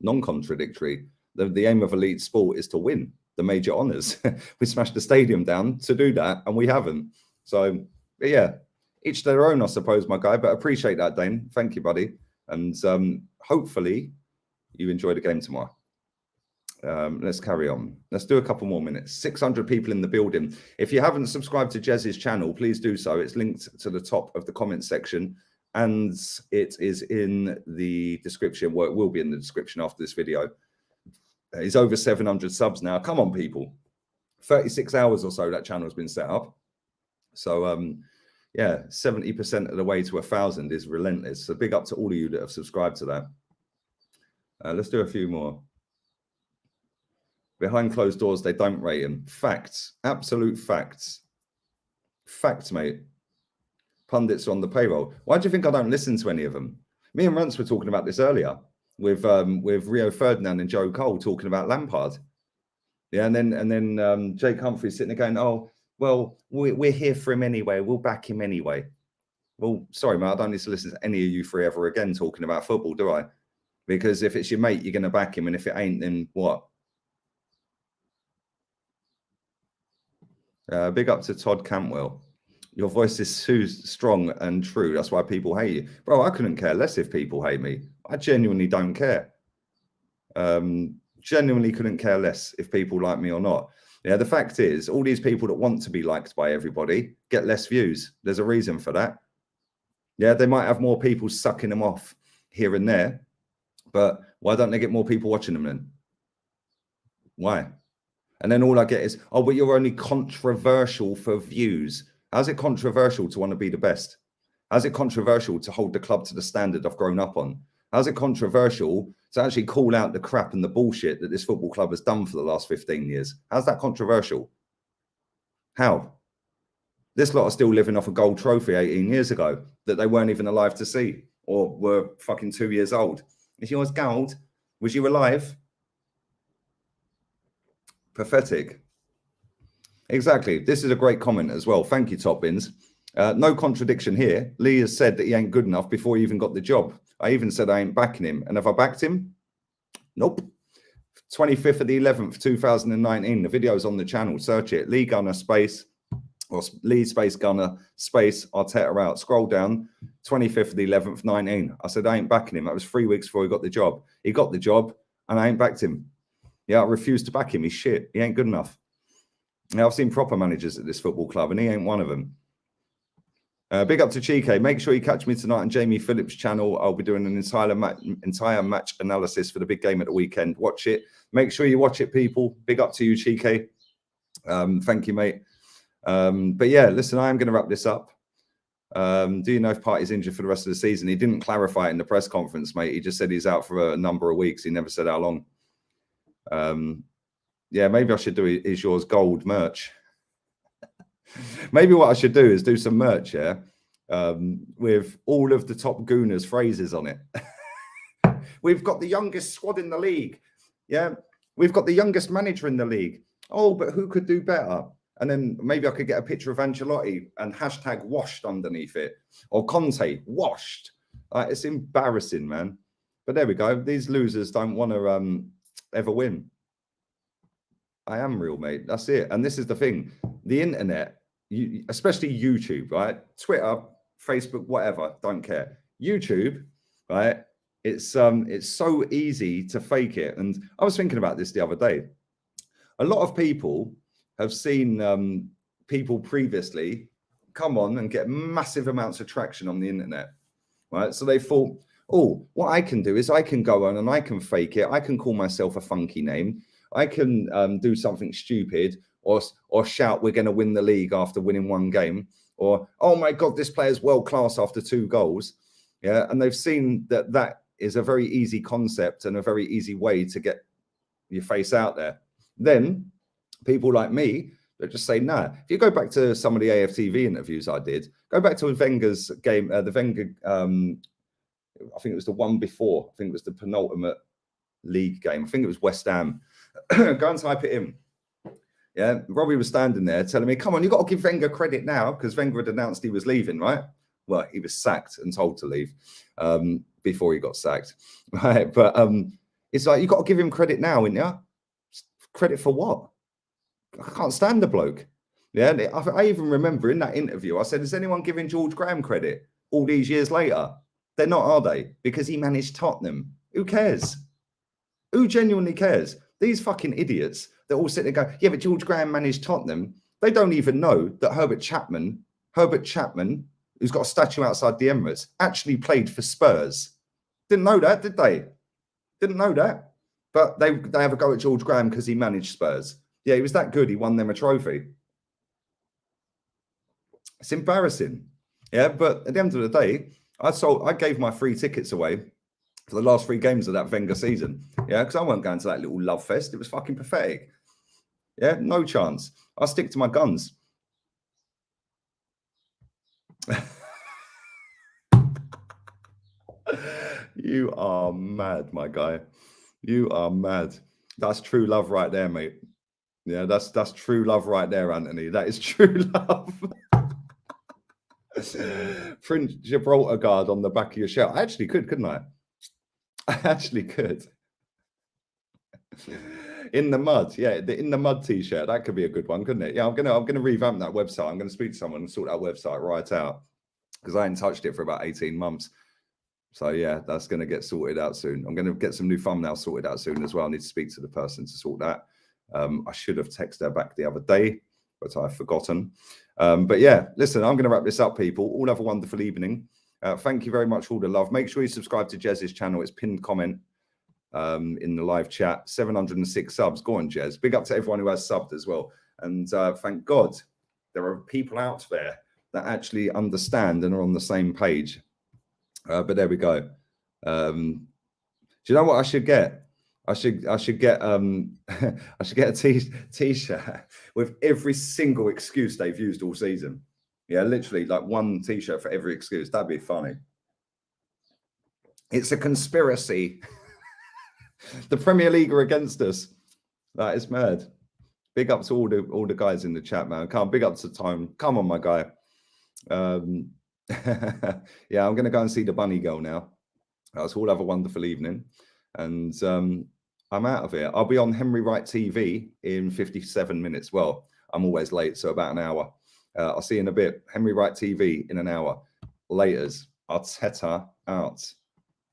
non-contradictory. The aim of elite sport is to win the major honours. We smashed the stadium down to do that, and we haven't. So, yeah, each their own, I suppose, my guy. But appreciate that, Dane. Thank you, buddy. And hopefully you enjoy the game tomorrow. Let's carry on. Let's do a couple more minutes. 600 people in the building. If you haven't subscribed to Jez's channel, please do so. It's linked to the top of the comment section, and it is in the description. Well, it will be in the description after this video. He's over 700 subs now. Come on, people. 36 hours or so that channel's been set up. So, yeah, 70% of the way to 1,000 is relentless. So big up to all of you that have subscribed to that. Let's do a few more. Behind closed doors, they don't rate him. Facts. Absolute facts. Facts, mate. Pundits on the payroll. Why do you think I don't listen to any of them? Me and Rance were talking about this earlier with Rio Ferdinand and Joe Cole talking about Lampard. Yeah, and then Jake Humphrey's sitting there going, oh, well, we're here for him anyway. We'll back him anyway. Well, sorry, mate, I don't need to listen to any of you three ever again talking about football, do I? Because if it's your mate, you're going to back him. And if it ain't, then what? Big up to Todd Cantwell. Your voice is so strong and true. That's why people hate you. Bro, I couldn't care less if people hate me. I genuinely don't care. Genuinely couldn't care less if people like me or not. Yeah, the fact is, all these people that want to be liked by everybody get less views. There's a reason for that. Yeah, they might have more people sucking them off here and there, but why don't they get more people watching them then? Why? And then all I get is, oh, but you're only controversial for views. How's it controversial to want to be the best? How's it controversial to hold the club to the standard I've grown up on? How's it controversial to actually call out the crap and the bullshit that this football club has done for the last 15 years? How's that controversial? How? This lot are still living off a gold trophy 18 years ago that they weren't even alive to see, or were fucking 2 years old. Is yours gold? Was you alive? Pathetic. Exactly. This is a great comment as well. Thank you, Top Bins. No contradiction here. Lee has said that he ain't good enough before he even got the job. I even said I ain't backing him. And have I backed him? Nope. 25th of the 11th, 2019. The video's on the channel. Search it. Lee Gunner space, or Lee space Gunner space Arteta out. Scroll down. 25th of the 11th, 19. I said I ain't backing him. That was 3 weeks before he got the job. He got the job and I ain't backed him. Yeah, I refuse to back him. He's shit. He ain't good enough. Now, I've seen proper managers at this football club and he ain't one of them. Big up to Chike. Make sure you catch me tonight on Jamie Phillips' channel. I'll be doing an entire match analysis for the big game at the weekend. Watch it. Make sure you watch it, people. Big up to you, Chike. Thank you, mate. But yeah, listen, I am going to wrap this up. Do you know if Partey's injured for the rest of the season? He didn't clarify it in the press conference, mate. He just said he's out for a number of weeks. He never said how long. Yeah, maybe I should do Is Yours Gold merch. Maybe what I should do is do some merch, yeah, with all of the top Gooners' phrases on it. We've got the youngest squad in the league. Yeah, we've got the youngest manager in the league. Oh, but who could do better? And then maybe I could get a picture of Ancelotti and hashtag washed underneath it. Or Conte, washed. It's embarrassing, man. But there we go. These losers don't want to ever win. I am real, mate. That's it. And this is the thing. The internet, especially YouTube, right? Twitter, Facebook, whatever, don't care. YouTube, right? It's so easy to fake it. And I was thinking about this the other day. A lot of people have seen people previously come on and get massive amounts of traction on the internet, right? So they thought, oh, what I can do is I can go on and I can fake it. I can call myself a funky name. I can do something stupid or shout we're going to win the league after winning one game, or, oh my God, this player's world class after 2 goals. Yeah. And they've seen that that is a very easy concept and a very easy way to get your face out there. Then people like me that just say, nah. If you go back to some of the AFTV interviews I did, go back to Wenger's game, the Wenger, I think it was the one before. I think it was the penultimate league game. I think it was West Ham. Go and type it in. Yeah, Robbie was standing there telling me, come on, you got to give Wenger credit now, because Wenger had announced he was leaving, right? Well, he was sacked and told to leave before he got sacked, right? But It's like, you got to give him credit now, ain't you? Credit for what? I can't stand the bloke. Yeah, I even remember in that interview, I said, is anyone giving George Graham credit all these years later? They're not, are they? Because he managed Tottenham. Who cares? Who genuinely cares? These fucking idiots that all sit there and go, yeah, but George Graham managed Tottenham. They don't even know that Herbert Chapman, who's got a statue outside the Emirates, actually played for Spurs. Didn't know that, did they? Didn't know that. But they have a go at George Graham because he managed Spurs. Yeah, he was that good. He won them a trophy. It's embarrassing. Yeah, but at the end of the day, I gave my free tickets away for the last 3 games of that Wenger season. Yeah, because I wasn't going to that little love fest. It was fucking pathetic. Yeah, no chance. I'll stick to my guns. You are mad, my guy. You are mad. That's true love right there, mate. Yeah, that's true love right there, Anthony. That is true love. Print Gibraltar guard on the back of your shirt. I actually could, couldn't I? I actually could. In the mud, yeah, the in the mud t-shirt. That could be a good one, couldn't it? Yeah, I'm gonna revamp that website. I'm gonna speak to someone and sort that website right out because I ain't touched it for about 18 months. So yeah, that's gonna get sorted out soon. I'm gonna get some new thumbnails sorted out soon as well. I need to speak to the person to sort that. I should have texted her back the other day, but I've forgotten. But yeah, listen, I'm going to wrap this up, people. All have a wonderful evening. Thank you very much for all the love. Make sure you subscribe to Jez's channel. It's pinned comment in the live chat. 706 subs. Go on, Jez. Big up to everyone who has subbed as well. And thank God there are people out there that actually understand and are on the same page. But there we go. Do you know what I should get? I should get I should get a t-shirt with every single excuse they've used all season. Yeah, literally like one t-shirt for every excuse. That'd be funny. It's a conspiracy. The Premier League are against us. That is mad. Big up to all the guys in the chat, man. Big up to Time. Come on, my guy. Yeah, I'm gonna go and see the bunny girl now. So we'll have a wonderful evening. And I'm out of here. I'll be on Henry Wright TV in 57 minutes. Well, I'm always late, so about an hour. I'll see you in a bit. Henry Wright TV in an hour. Laters. Arteta out.